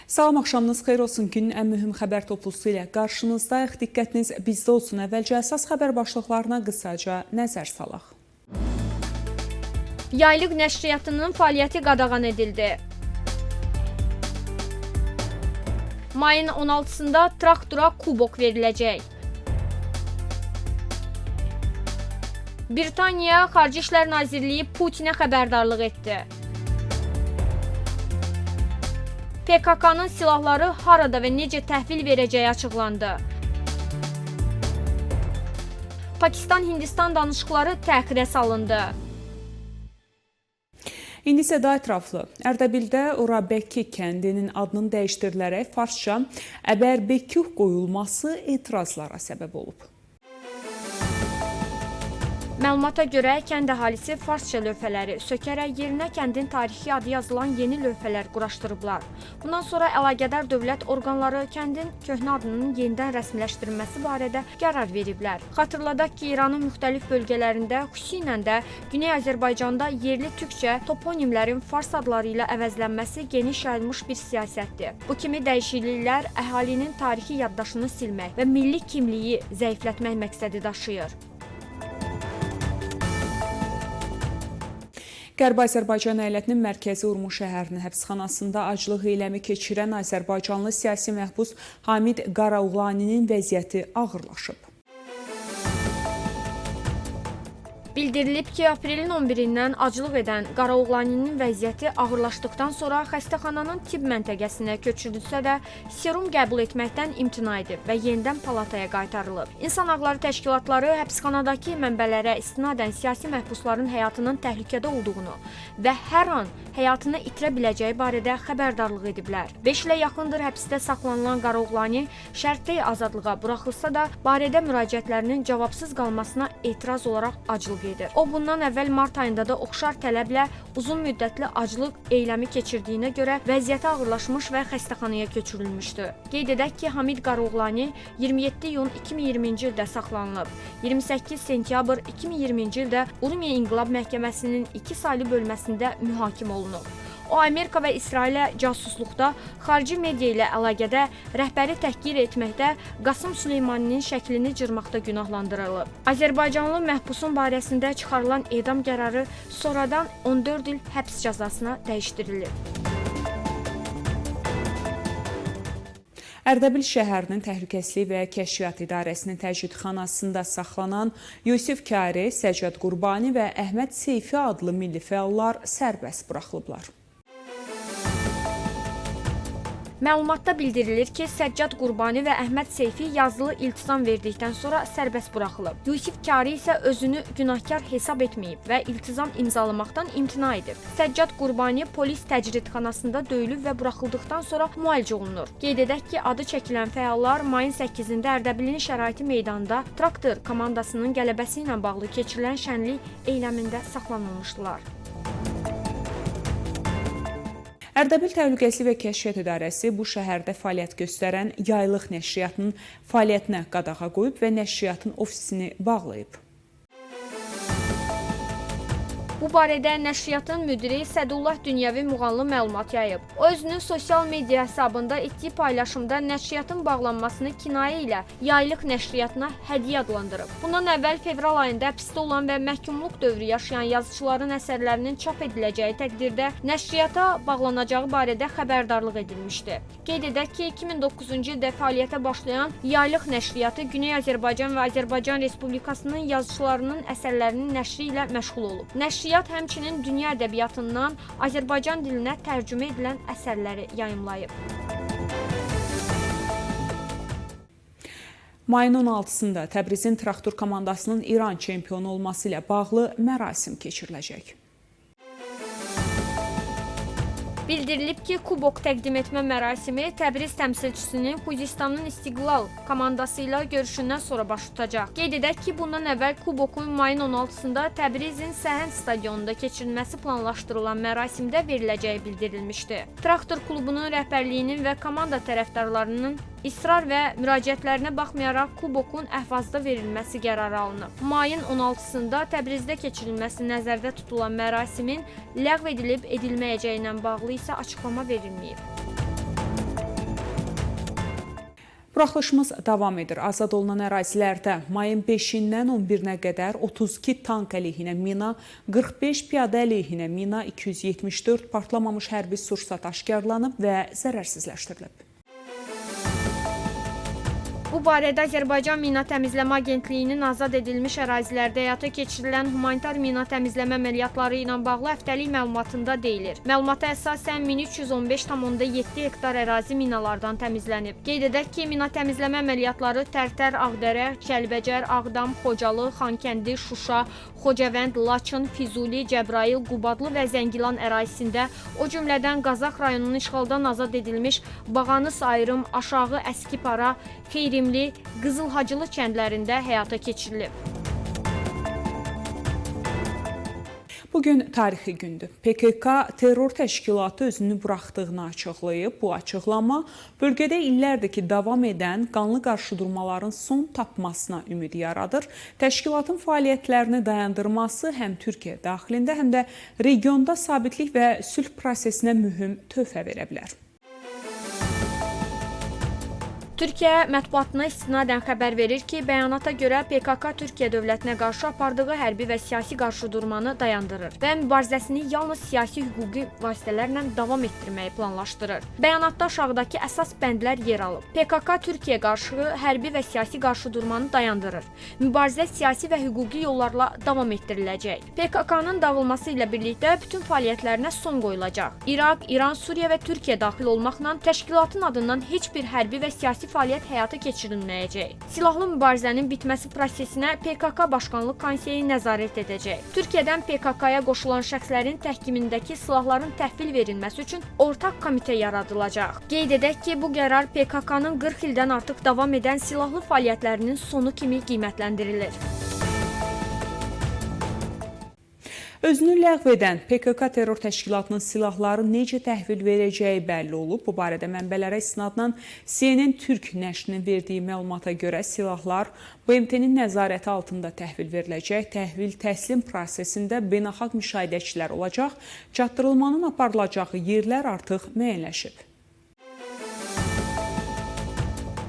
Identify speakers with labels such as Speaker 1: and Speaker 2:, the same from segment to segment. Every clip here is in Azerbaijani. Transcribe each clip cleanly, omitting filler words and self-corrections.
Speaker 1: Salam, axşamınız xeyir olsun. Günün ən mühüm xəbər toplusu ilə qarşınızdayıq. Diqqətiniz bizdə olsun. Əvvəlcə əsas xəbər başlıqlarına qısaca nəzər salaq.
Speaker 2: Yaylıq nəşriyyatının fəaliyyəti qadağan edildi. Mayın 16-sında traktora kubok veriləcək. Britaniya Xarici İşlər Nazirliyi Putinə xəbərdarlıq etdi. PKK-nın silahları harada və necə təhvil verəcəyi açıqlandı. Pakistan-Hindistan danışıqları təxirə salındı.
Speaker 1: İndi isə daha ətraflı. Ərdəbildə Urabəki kəndinin adının dəyişdirilərək farsça Əbərbəküh qoyulması etirazlara səbəb olub.
Speaker 2: Məlumata görə kənd əhalisi farsça lövhələri sökərək yerinə kəndin tarixi adı yazılan yeni lövhələr quraşdırıblar. Bundan sonra əlaqədar dövlət orqanları kəndin köhnə adının yenidən rəsmiləşdirilməsi barədə qərar veriblər. Xatırladaq ki, İranın müxtəlif bölgələrində, xüsusilə də Güney Azərbaycanda yerli türkcə toponimlərin fars adları ilə əvəzlənməsi geniş yayılmış bir siyasətdir. Bu kimi dəyişikliklər əhalinin tarixi yaddaşını silmək və milli kimliyi zəiflətmək məqsədi daşıyır.
Speaker 1: Qərbi Azərbaycan əyalətinin mərkəzi Urmuş şəhərinin həbsxanasında aclıq eyləmi keçirən Azərbaycanlı siyasi məhbus Hamid Qarauğlaninin vəziyyəti ağırlaşıb.
Speaker 2: Bildirilib ki, aprelin 11-dən aclıq edən Qarauğlaninin vəziyyəti ağırlaşdıqdan sonra xəstəxananın tibb məntəqəsinə köçürülsə də serum qəbul etməkdən imtina edib və yenidən palataya qaytarılıb. İnsan Haqları Təşkilatları həbsxanadakı mənbələrə istinadən siyasi məhbusların həyatının təhlükədə olduğunu və hər an həyatını itirə biləcəyi barədə xəbərdarlıq ediblər. 5 ilə yaxındır həbsdə saxlanılan Qarauğlani şərti azadlığa buraxılsa da barədə müraciətlərinin cavabsız qalmasına etiraz olaraq aclıq edir. O bundan əvvəl mart ayında da oxşar tələblə uzun müddətli aclıq eyləmi keçirdiyinə görə vəziyyəti ağırlaşmış və xəstəxanaya köçürülmüşdü. Qeyd edək ki, Hamid Qarauğlani 27 iyun 2020-ci ildə saxlanılıb. 28 sentyabr 2020-ci ildə Urmiya İnqilab Məhkəməsinin 2 saylı bölməsində mühakimə olunub. O, Amerika və İsrailə casusluqda, xarici media ilə əlaqədə, rəhbəri təhqir etməkdə, Qasım Süleymaninin şəklini cırmaqda günahlandırılıb. Azərbaycanlı məhbusun barəsində çıxarılan edam qərarı sonradan 14 il həbs cəzasına dəyişdirilib.
Speaker 1: Ərdəbil şəhərinin Təhlükəsizlik və Kəşfiyyat İdarəsinin təcridxanasında saxlanan Yusif Kari, Səccad Qurbani və Əhməd Seyfi adlı milli fəallar sərbəst buraxılıblar.
Speaker 2: Məlumatda bildirilir ki, Səccad Qurbani və Əhməd Seyfi yazılı iltizam verdikdən sonra sərbəst buraxılıb. Yusif Kari isə özünü günahkar hesab etməyib və iltizam imzalamaqdan imtina edib. Səccad Qurbani polis təcridxanasında döyülüb və buraxıldıqdan sonra müalicə olunur. Qeyd edək ki, adı çəkilən fəallar mayın 8-də Ərdəbilin şəraiti meydanında traktor komandasının qələbəsi ilə bağlı keçirilən şənlik eyləmində saxlanılmışdılar.
Speaker 1: Ərdəbil Təhlükəsizlik və Kəşfiyyat İdarəsi bu şəhərdə fəaliyyət göstərən Yaylıq nəşriyyatının fəaliyyətinə qadağa qoyub və nəşriyyatın ofisini bağlayıb.
Speaker 2: Bu barədə nəşriyyatın müdiri Sədullah Dünyəvi Muğanlı məlumat yayıb. O, özünün sosial media hesabında etdiyi paylaşımda nəşriyyatın bağlanmasını kinayə ilə Yaylıq nəşriyyatına hədiyyə adlandırıb. Bundan əvvəl fevral ayında həbsdə olan və məhkumluq dövrü yaşayan yazıçıların əsərlərinin çap ediləcəyi təqdirdə nəşriyyata bağlanacağı barədə xəbərdarlıq edilmişdi. Qeyd edək ki, 2009-cu ildə fəaliyyətə başlayan Yaylıq nəşriyyatı Güney Azərbaycan və Azərbaycan Respublikasının yazıçılarının əsərlərinin nəşri ilə məşğul olub. Nəşriyyat həmçinin dünya ədəbiyyatından Azərbaycan dilinə tərcümə edilən əsərləri yayımlayıb.
Speaker 1: Mayın 16-sında Təbrizin traktor komandasının İran çempionu olması ilə bağlı mərasim keçiriləcək.
Speaker 2: Bildirilib ki, kubok təqdim etmə mərasimi Təbriz təmsilçisinin Xuzistanın İstiqlal komandası ilə görüşündən sonra baş tutacaq. Qeyd edək ki, bundan əvvəl kubokun mayın 16-sında Təbrizin Səhənd stadionunda keçirilməsi planlaşdırılan mərasimdə veriləcəyi bildirilmişdi. Traktor klubunun rəhbərliyinin və komanda tərəfdarlarının israr və müraciətlərinə baxmayaraq kubokun əhvazda verilməsi qərarı alınıb. Mayın 16-sında Təbrizdə keçirilməsi nəzərdə tutulan mərasimin ləğv edilib edilməyəcəyi ilə bağlı isə açıqlama verilməyib.
Speaker 1: Buraxılışımız davam edir. Azad olunan ərazilərdə mayın 5-dən 11-nə qədər 32 tank əleyhinə mina, 45 piyadə əleyhinə mina, 274 partlamamış hərbi sursat aşkarlanıb və zərərsizləşdirilib.
Speaker 2: Bu barədə Azərbaycan Mina Təmizləmə Agentliyinin azad edilmiş ərazilərdə həyata keçirilən humanitar mina təmizləmə əməliyyatları ilə bağlı həftəlik məlumatında deyilir. Məlumata əsasən 1315,7 hektar ərazi minalardan təmizlənib. Qeyd edək ki, mina təmizləmə əməliyyatları Tərtər, Ağdərə, Kəlbəcər, Ağdam, Xocalı, Xankəndi, Şuşa, Xocavənd, Laçın, Füzuli, Cəbrayıl, Qubadlı və Zəngilan ərazisində, o cümlədən Qazax rayonunun işğaldan azad edilmiş Bağanıs, Ayrım, Aşağı, Əskipara, Xeyrimli, Qızılhacılı kəndlərində həyata keçirilib.
Speaker 1: Bugün tarixi gündür. PKK terror təşkilatı özünü buraxdığını açıqlayıb. Bu açıqlama bölgədə illərdir ki davam edən qanlı qarşıdurmaların son tapmasına ümid yaradır. Təşkilatın fəaliyyətlərini dayandırması həm Türkiyə daxilində, həm də regionda sabitlik və sülh prosesinə mühüm töhfə verə bilər.
Speaker 2: Türkiyə mətbuatına istinadən xəbər verir ki, bəyanata görə PKK Türkiyə dövlətinə qarşı apardığı hərbi və siyasi qarşıdurmanı dayandırır və mübarizəsini yalnız siyasi hüquqi vasitələrlə davam etdirməyi planlaşdırır. Bəyanatda aşağıdakı əsas bəndlər yer alıb. PKK Türkiyə qarşı hərbi və siyasi qarşıdurmanı dayandırır. Mübarizə siyasi və hüquqi yollarla davam etdiriləcək. PKK-nın dağılması ilə birlikdə bütün fəaliyyətlərinə son qoyulacaq. İraq, İran, Suriya və Türkiyə daxil olmaqla təşkilatın adından heç bir hərbi və siyasi fəaliyyət həyata keçirilməyəcək. Silahlı mübarizənin bitməsi prosesinə PKK Başkanlıq Konseyi nəzarət edəcək. Türkiyədən PKK-ya qoşulan şəxslərin təhkimindəki silahların təhvil verilməsi üçün ortaq komitə yaradılacaq. Qeyd edək ki, bu qərar PKK-nın 40 ildən artıq davam edən silahlı fəaliyyətlərinin sonu kimi qiymətləndirilir.
Speaker 1: Özünü ləğv edən PKK terror təşkilatının silahları necə təhvil verəcəyi bəlli olub. Bu barədə mənbələrə istinadla CNN Türk nəşrinin verdiyi məlumata görə silahlar BMT-nin nəzarəti altında təhvil veriləcək. Təhvil təslim prosesində beynəlxalq müşahidəçilər olacaq. Çatdırılmanın aparılacağı yerlər artıq müəyyənləşib.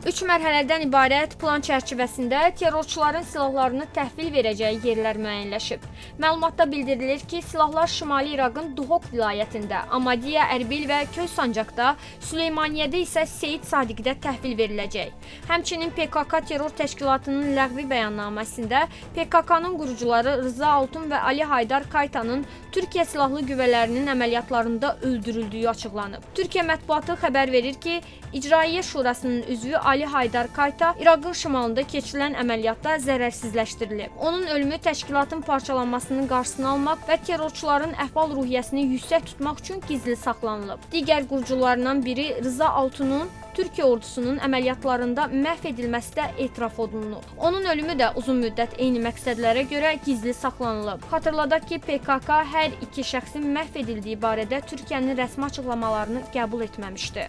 Speaker 2: 3 mərhələdən ibarət plan çərçivəsində terrorçuların silahlarını təhvil verəcəyi yerlər müəyyənləşib. Məlumatda bildirilir ki, silahlar Şimali İraqın Duhok vilayətində, Amadiya, Ərbil və Köy Sancaqda, Süleymaniyədə isə Seyid Sadiqdə təhvil veriləcək. Həmçinin PKK terror təşkilatının ləğvi bəyannaməsində PKK-nın qurucuları Rıza Altun və Ali Haydar Kaytanın Türkiyə silahlı qüvvələrinin əməliyyatlarında öldürüldüyü açıqlanıb. Türkiyə mətbuatı xəbər verir ki, İcraiyyə Şurasının üzvü Ali Haydar Kayta İraqın şimalında keçirilən əməliyyatda zərərsizləşdirilib. Onun ölümü təşkilatın parçalanmasının qarşısını almaq və terrorçuların əhval-ruhiyyəsini yüksək tutmaq üçün gizli saxlanılıb. Digər qurucularından biri Rıza Altunun Türkiyə ordusunun əməliyyatlarında məhv edilməsi də etiraf olunub. Onun ölümü də uzun müddət eyni məqsədlərə görə gizli saxlanılıb. Xatırladaq ki, PKK hər iki şəxsin məhv edildiyi barədə Türkiyənin rəsmi açıqlamalarını qəbul etməmişdi.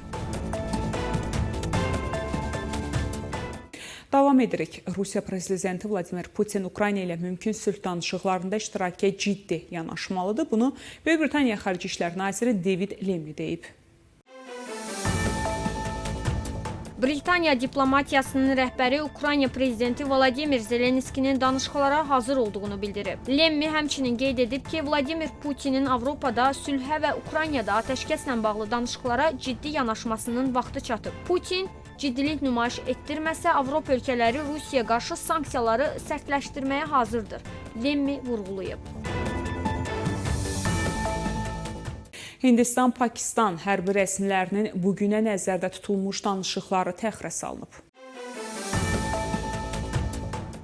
Speaker 1: Davam edirik. Rusiya prezidenti Vladimir Putin Ukrayna ilə mümkün sülh danışıqlarında iştiraka ciddi yanaşmalıdır. Bunu Böyük Britaniya Xarici İşlər Naziri David Lammy deyib.
Speaker 2: Britaniya diplomatiyasının rəhbəri Ukrayna prezidenti Vladimir Zelenskinin danışıqlara hazır olduğunu bildirib. Lammy həmçinin qeyd edib ki, Vladimir Putinin Avropada sülhə və Ukraynada atəşkəslə bağlı danışıqlara ciddi yanaşmasının vaxtı çatıb. Putin ciddilik nümayiş etdirməsə, Avropa ölkələri Rusiyaya qarşı sanksiyaları sərtləşdirməyə hazırdır. Lammy vurğulayıb.
Speaker 1: Hindistan-Pakistan hərbi rəsmilərinin bugünə nəzərdə tutulmuş danışıqları təxirə salınıb.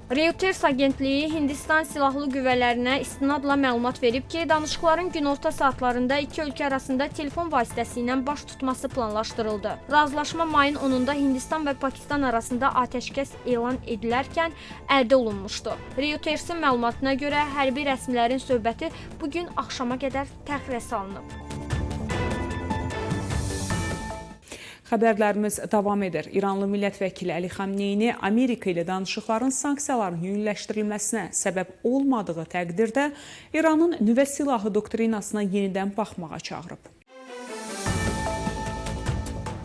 Speaker 2: Reuters agentliyi Hindistan silahlı qüvvələrinə istinadla məlumat verib ki, danışıqların günorta saatlarında iki ölkə arasında telefon vasitəsilə baş tutması planlaşdırıldı. Razılaşma mayın 10-da Hindistan və Pakistan arasında atəşkəs elan edilərkən əldə olunmuşdu. Reutersin məlumatına görə hərbi rəsmilərin söhbəti bugün axşama qədər təxirə salınıb.
Speaker 1: Xəbərlərimiz davam edir. İranlı millət vəkili Əli Xamneyni Amerika ilə danışıqların sanksiyaların yüngülləşdirilməsinə səbəb olmadığı təqdirdə İranın nüvə silahı doktrinasına yenidən baxmağa çağırıb.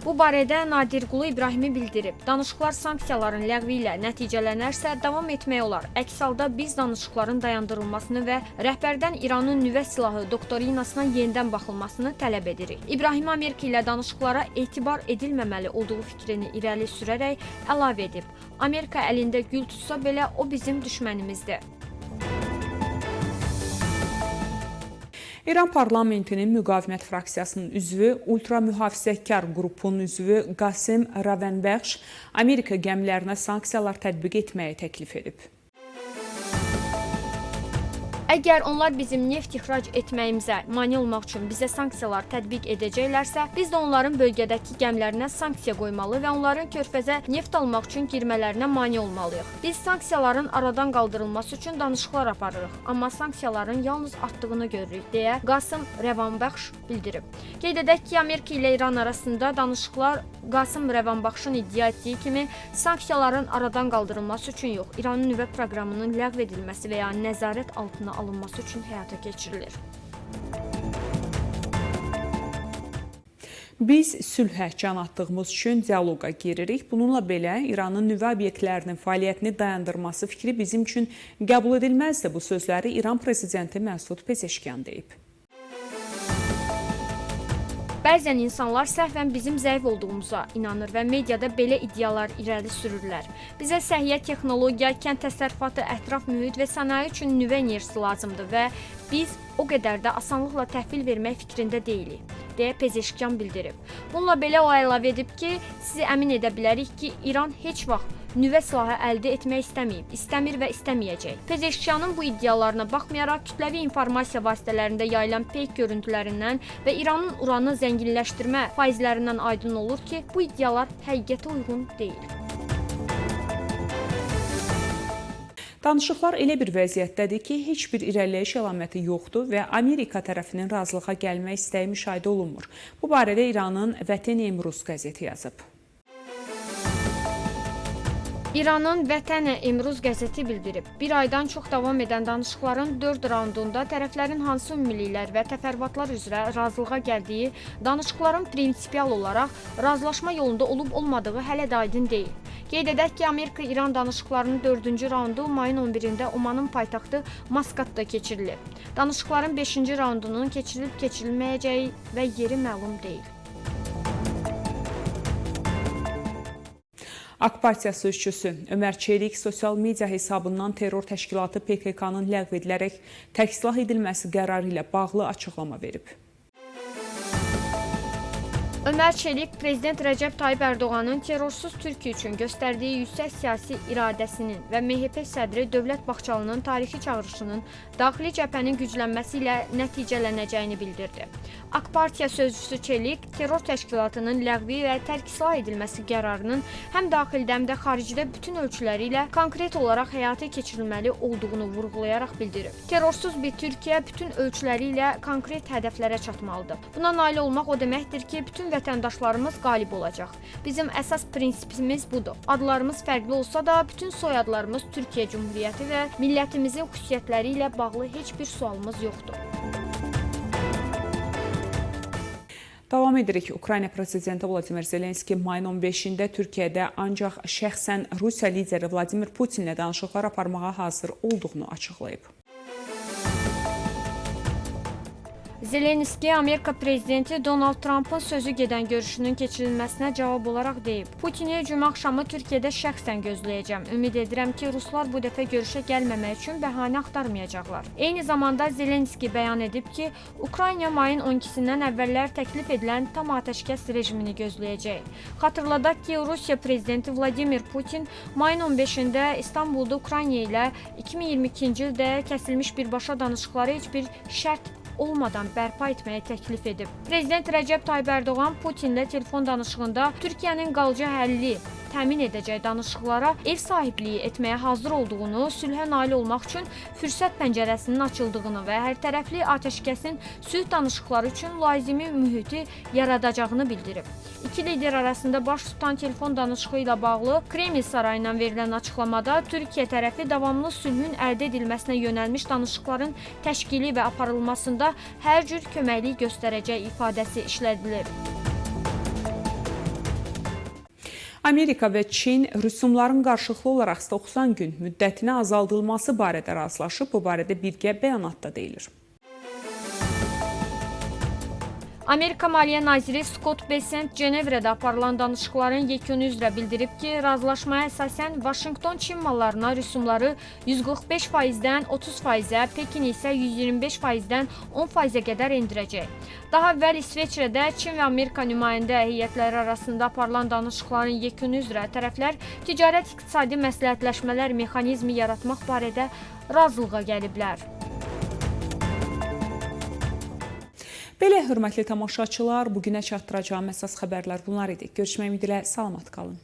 Speaker 2: Bu barədə Nadirqulu İbrahimi bildirib. Danışıqlar sanksiyaların ləğvi ilə nəticələnərsə davam etmək olar. Əks halda biz danışıqların dayandırılmasını və rəhbərdən İranın nüvə silahı doktrinasına yenidən baxılmasını tələb edirik. İbrahim Amerika ilə danışıqlara etibar edilməməli olduğu fikrini irəli sürərək əlavə edib. Amerika əlində gül tutsa belə o bizim düşmənimizdir.
Speaker 1: İran parlamentinin müqavimət fraksiyasının üzvü, ultramühafizəkar qrupunun üzvü Qasim Ravanbəxş Amerika gəmilərinə sanksiyalar tətbiq etməyi təklif edib.
Speaker 2: Əgər onlar bizim neft ixrac etməyimizə mane olmaq üçün bizə sanksiyalar tətbiq edəcəklərsə, biz də onların bölgədəki gəmilərinə sanksiya qoymalı və onların körfəzə neft almaq üçün girmələrinə mane olmalıyıq. Biz sanksiyaların aradan qaldırılması üçün danışıqlar aparırıq, amma sanksiyaların yalnız artdığını görürük, deyə Qasım Rəvanbəxş bildirib. Qeyd edək ki, Amerika ilə İran arasında danışıqlar Qasım Rəvanbəxşin iddia etdiyi kimi sanksiyaların aradan qaldırılması üçün yox, İranın nüvə proqramının ləğv edilməsi və ya nəzarət altına alınması üçün həyata keçirilir.
Speaker 1: Biz sülhə can atdığımız üçün dialoqa giririk. Bununla belə İranın nüvə obyektlərinin fəaliyyətini dayandırması fikri bizim üçün qəbul edilməzdir. Bu sözləri İran prezidenti Məsud Pezeşkiyan deyib.
Speaker 2: Bəzən insanlar səhvən bizim zəif olduğumuza inanır və mediada belə iddialar irəli sürürlər. Bizə səhiyyə, texnologiya, kənd təsərrüfatı, ətraf mühit və sənaye üçün nüvə enerjisi lazımdır və biz o qədər də asanlıqla təhvil vermək fikrində deyilik, deyə Pezeşkiyan bildirib. Bununla belə o əlavə edib ki, sizi əmin edə bilərik ki, İran heç vaxt nüvə silahı əldə etmək istəməyib, istəmir və istəməyəcək. Pezeşkiyanın bu iddialarına baxmayaraq kütləvi informasiya vasitələrində yayılan feyk görüntülərindən və İranın uranı zənginləşdirmə faizlərindən aydın olur ki, bu iddialar həqiqətə uyğun deyil.
Speaker 1: Danışıqlar elə bir vəziyyətdədir ki, heç bir irəliləyiş əlaməti yoxdur və Amerika tərəfinin razılığa gəlmək istəyi müşahidə olunmur. Bu barədə İranın Vətən Emruz qəzeti yazıb.
Speaker 2: İranın Vətən Emruz qəzeti bildirib. Bir aydan çox davam edən danışıqların 4 raundunda tərəflərin hansı ümumiliklər və təfərrüatlar üzrə razılığa gəldiyi, danışıqların prinsipial olaraq razılaşma yolunda olub-olmadığı hələ də aydın deyil. Qeyd edək ki, Amerika-İran danışıqlarının 4-cü raundu mayın 11-də Omanın paytaxtı Maskatda keçirilib. Danışıqların 5-ci raundunun keçirilib-keçirilməyəcəyi və yeri məlum deyil.
Speaker 1: AK Partiya sözçüsü Ömər Çelik sosial media hesabından terror təşkilatı PKK-nın ləğv edilərək tərksilah edilməsi qərarı ilə bağlı açıqlama verib.
Speaker 2: Ömər Çelik, Prezident Rəcəb Tayyip Ərdoğanın terrorsuz Türkiyə üçün göstərdiyi yüksək siyasi iradəsinin və MHP sədri Dövlət Baxçalının tarixi çağırışının daxili cəbhənin güclənməsi ilə nəticələnəcəyini bildirdi. AK Partiya sözçüsü Çelik, terror təşkilatının ləğvi və tərksilah edilməsi qərarının həm daxildə, həm də xaricdə bütün ölçüləri ilə konkret olaraq həyata keçirilməli olduğunu vurğulayaraq bildirib. Terrorsuz bir Türkiyə bütün ölçüləri ilə konkret hədəflərə çatmalıdır. Buna nail olmaq o deməkdir ki, bütün vətəndaşlarımız qalib olacaq. Bizim əsas prinsipimiz budur. Adlarımız fərqli olsa da, bütün soyadlarımız Türkiyə Cümhuriyyəti və millətimizin xüsusiyyətləri ilə bağlı heç bir sualımız yoxdur.
Speaker 1: Davam edirik. Ukrayna prezidenti Vladimir Zelenski mayın 15-də Türkiyədə ancaq şəxsən Rusiya lideri Vladimir Putinlə danışıqlar aparmağa hazır olduğunu açıqlayıb.
Speaker 2: Zelenski, Amerika prezidenti Donald Trump'ın sözü gedən görüşünün keçirilməsinə cavab olaraq deyib. Putini cümə axşamı Türkiyədə şəxsən gözləyəcəm. Ümid edirəm ki, Ruslar bu dəfə görüşə gəlməmək üçün bəhanə axtarmayacaqlar. Eyni zamanda Zelenski bəyan edib ki, Ukrayna mayın 12-sindən əvvəllər təklif edilən tam atəşkəs rejimini gözləyəcək. Xatırladaq ki, Rusiya prezidenti Vladimir Putin mayın 15-də İstanbulda Ukrayna ilə 2022-ci ildə kəsilmiş birbaşa danışıqları heç bir şərt olmadan bərpa etməyə təklif edib. Prezident Rəcəb Tayyip Ərdoğan Putinlə telefon danışığında Türkiyənin qalıcı həlli təmin edəcək danışıqlara ev sahibliyi etməyə hazır olduğunu, sülhə nail olmaq üçün fürsət pəncərəsinin açıldığını və hərtərəfli atəşkəsin sülh danışıqları üçün lazımi mühiti yaradacağını bildirib. İki lider arasında baş tutan telefon danışığı ilə bağlı Kreml sarayından verilən açıqlamada Türkiyə tərəfi davamlı sülhün əldə edilməsinə yönəlmiş danışıqların təşkili və aparılmasında hər cür köməklik göstərəcək ifadəsi işlədilir.
Speaker 1: Amerika və Çin rüsumların qarşılıqlı olaraq 90 gün müddətinə azaldılması barədə razılaşıb. Bu barədə birgə bəyanatda deyilir.
Speaker 2: Amerika Maliyyə naziri Scott Bessent Cenevrədə aparılan danışıqların yekunu üzrə bildirib ki, razılaşmaya əsasən Vaşinqton Çin mallarına rüsumları 145%-dən 30%-ə, Pekin isə 125%-dən 10%-ə qədər endirəcək. Daha əvvəl İsveçrədə Çin və Amerika nümayəndə heyətləri arasında aparılan danışıqların yekunu üzrə tərəflər ticarət-iqtisadi məsləhətləşmələr mexanizmi yaratmaq barədə razılığa gəliblər.
Speaker 1: Belə hörmətli tamaşaçılar, bugünə çatdıracağım əsas xəbərlər bunlar idi. Görüşmək ümidi ilə salamat qalın.